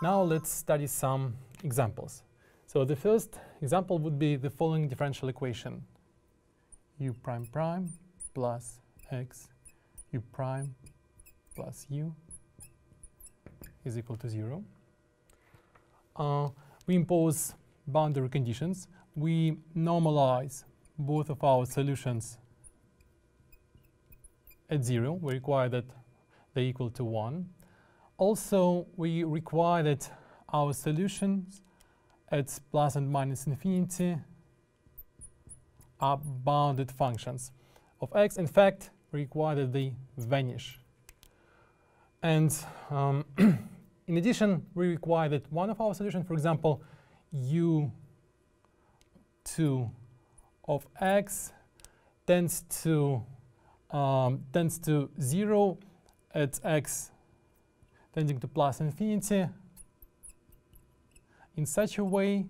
Now let's study some examples. So the first example would be the following differential equation: u prime prime plus x u prime plus u is equal to 0. We impose boundary conditions. We normalize both of our solutions at 0. We require that they equal to 1. Also, we require that our solutions at plus and minus infinity are bounded functions of x. In fact, we require that they vanish. And in addition, we require that one of our solutions, for example, u2 of x tends to 0 at x tending to plus infinity in such a way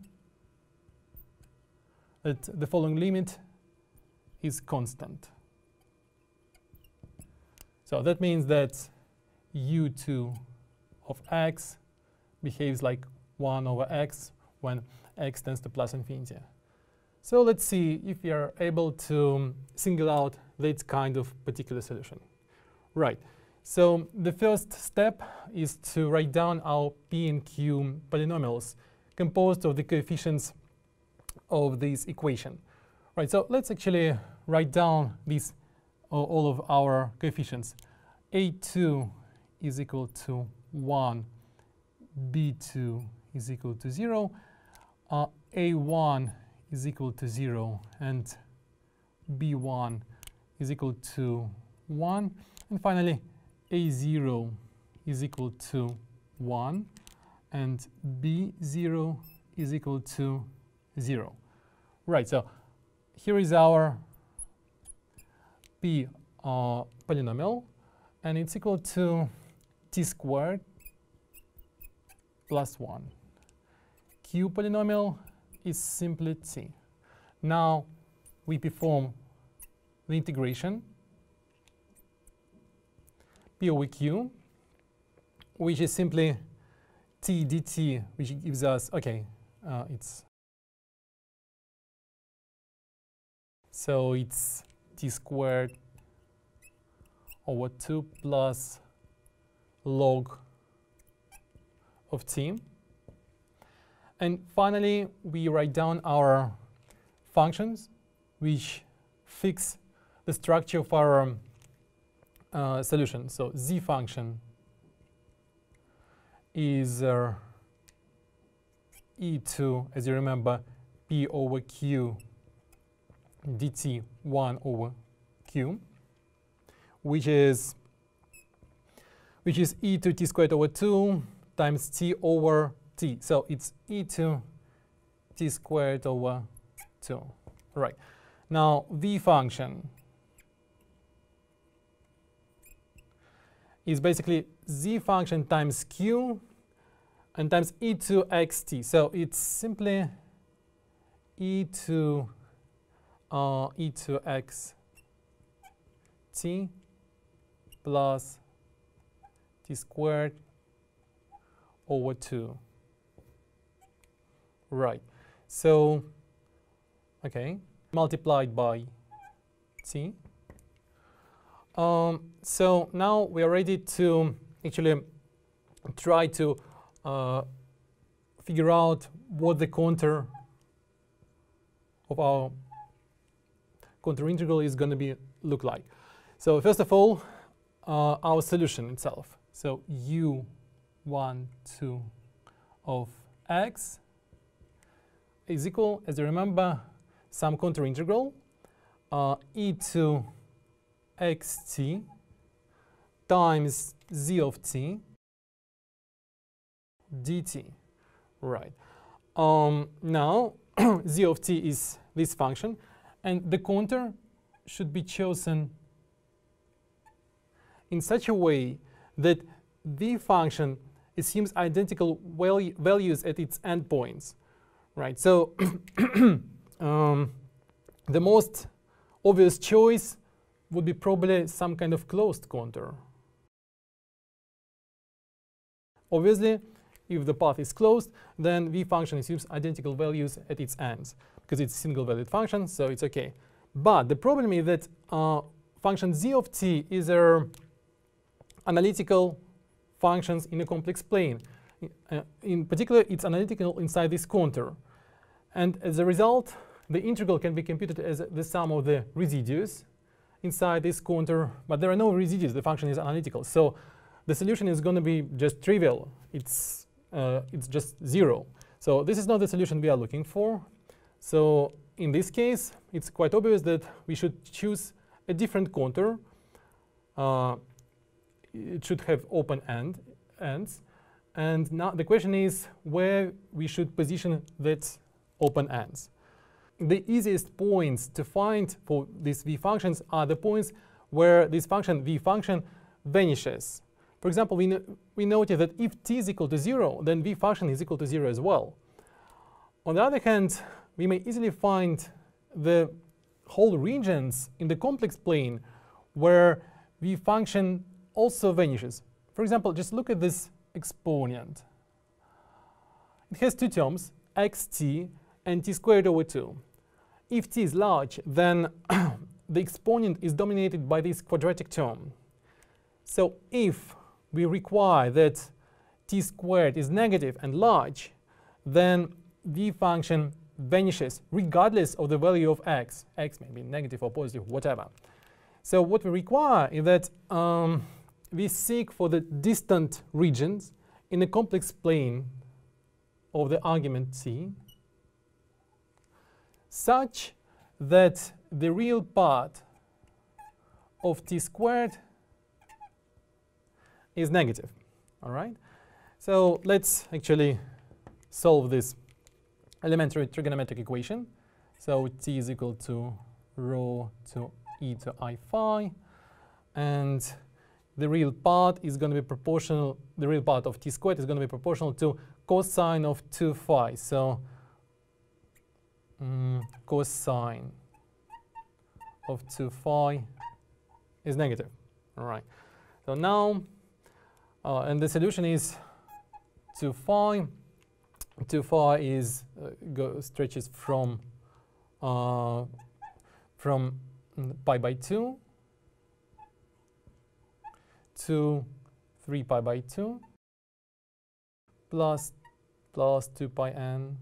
that the following limit is constant. So that means that u2 of x behaves like 1 over x when x tends to plus infinity. So let's see if we are able to single out that kind of particular solution. Right. So the first step is to write down our p and q polynomials composed of the coefficients of this equation. Right. So let's actually write down these all of our coefficients. a2 is equal to 1, b2 is equal to 0, a1 is equal to 0, and b1 is equal to 1, and finally a0 is equal to 1, and b0 is equal to 0. Right, so here is our p polynomial, and it's equal to t squared plus 1. Q polynomial is simply t. Now we perform the integration p over q, which is simply t dt, which gives us, so it's t squared over 2 plus log of t. And finally, we write down our functions, which fix the structure of our solution. So z function is e2, as you remember, p over q dt 1 over q, which is e2 t squared over 2 times t over t. So it's e2 t squared over 2. Right. Now v function is basically z function times q and times e2 xt. So it's simply e2 x t plus t squared over 2. Right. So, multiplied by t. So now we are ready to actually try to figure out what the contour of our contour integral is going to look like. So first of all, our solution itself. So u1, 2 of x is equal, as you remember, some contour integral e2 xt times z of t dt. Right. Now z of t is this function, and the contour should be chosen in such a way that the function assumes identical values at its endpoints. Right. So the most obvious choice would be probably some kind of closed contour. Obviously, if the path is closed, then v function assumes identical values at its ends, because it's a single-valued function, so it's okay. But the problem is that function z of t is analytical functions in a complex plane. In particular, it's analytical inside this contour. And as a result, the integral can be computed as the sum of the residues inside this contour, but there are no residues. The function is analytical. So the solution is going to be just trivial. It's just 0. So this is not the solution we are looking for. So in this case, it's quite obvious that we should choose a different contour. It should have open ends. And now the question is where we should position that open ends. The easiest points to find for these v functions are the points where this function, v function, vanishes. For example, we noted that if t is equal to 0, then v function is equal to 0 as well. On the other hand, we may easily find the whole regions in the complex plane where v function also vanishes. For example, just look at this exponent. It has two terms, xt and t squared over 2. If t is large, then the exponent is dominated by this quadratic term. So if we require that t squared is negative and large, then v function vanishes regardless of the value of x. X may be negative or positive, whatever. So what we require is that we seek for the distant regions in a complex plane of the argument t, such that the real part of t squared is negative. All right? So let's actually solve this elementary trigonometric equation. So t is equal to rho to e to I phi, and the real part is going to be proportional, the real part of t squared is going to be proportional to cosine of 2 phi. So cosine of 2 phi is negative. All right. So now, and the solution is 2 phi. 2 phi is stretches from pi by 2 to 3 pi by 2 plus 2 pi n.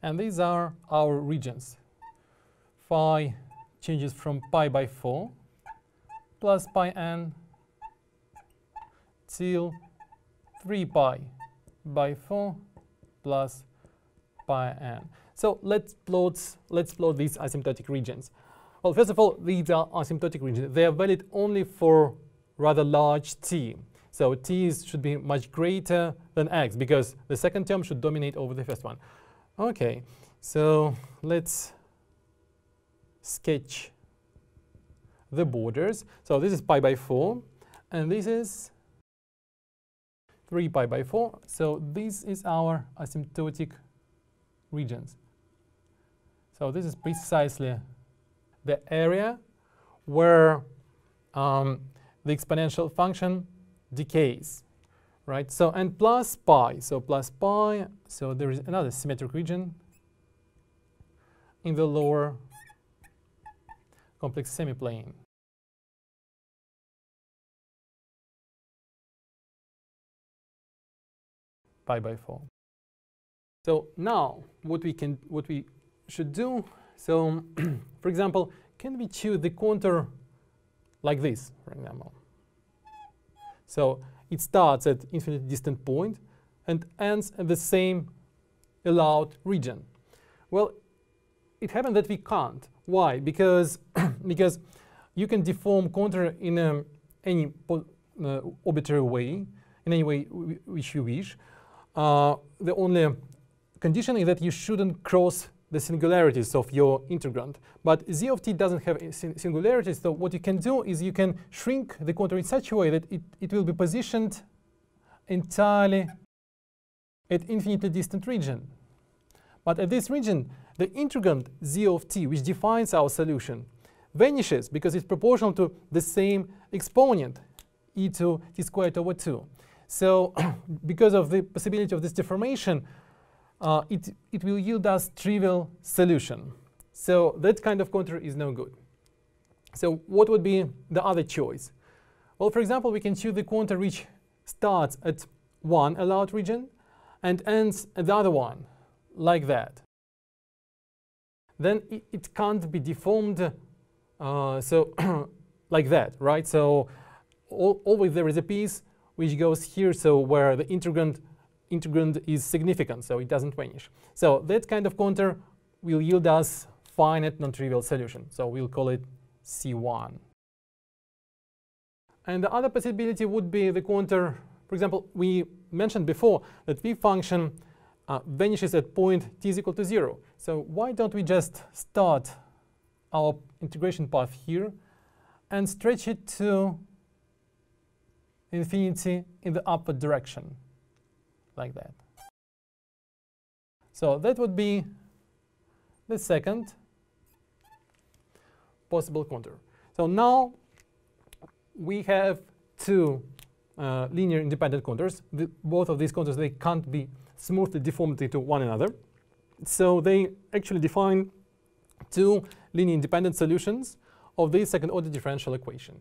And these are our regions. Phi changes from pi by 4 plus pi n till 3 pi by 4 plus pi n. So let's plot these asymptotic regions. Well, first of all, these are asymptotic regions. They are valid only for rather large t. So t should be much greater than x, because the second term should dominate over the first one. Okay, so let's sketch the borders. So this is pi by 4, and this is 3 pi by 4. So this is our asymptotic regions. So this is precisely the area where the exponential function decays, right? So, and plus pi, so there is another symmetric region in the lower complex semiplane. Pi by 4. So now what we should do, so for example, can we choose the contour like this, for example? So it starts at infinitely distant point and ends at the same allowed region. Well, it happens that we can't. Why? Because you can deform contour in any arbitrary way, in any way which you wish. The only condition is that you shouldn't cross the singularities of your integrand. But z of t doesn't have singularities, so what you can do is you can shrink the contour in such a way that it will be positioned entirely at infinitely distant region. But at this region, the integrand z of t, which defines our solution, vanishes because it's proportional to the same exponent. e to t squared over 2. So because of the possibility of this deformation, it will yield us trivial solution. So that kind of contour is no good. So what would be the other choice? Well, for example, we can choose the contour which starts at one allowed region and ends at the other one, like that. Then it can't be deformed so like that, right? So always there is a piece which goes here, so where the integrand is significant, so it doesn't vanish. So that kind of contour will yield us finite non-trivial solution. So we'll call it C1. And the other possibility would be the contour. For example, we mentioned before that v function vanishes at point t is equal to 0. So why don't we just start our integration path here and stretch it to infinity in the upward direction, like that. So that would be the second possible contour. So now we have two linear independent contours. Both of these contours, they can't be smoothly deformed into one another. So they actually define two linear independent solutions of the second order differential equation.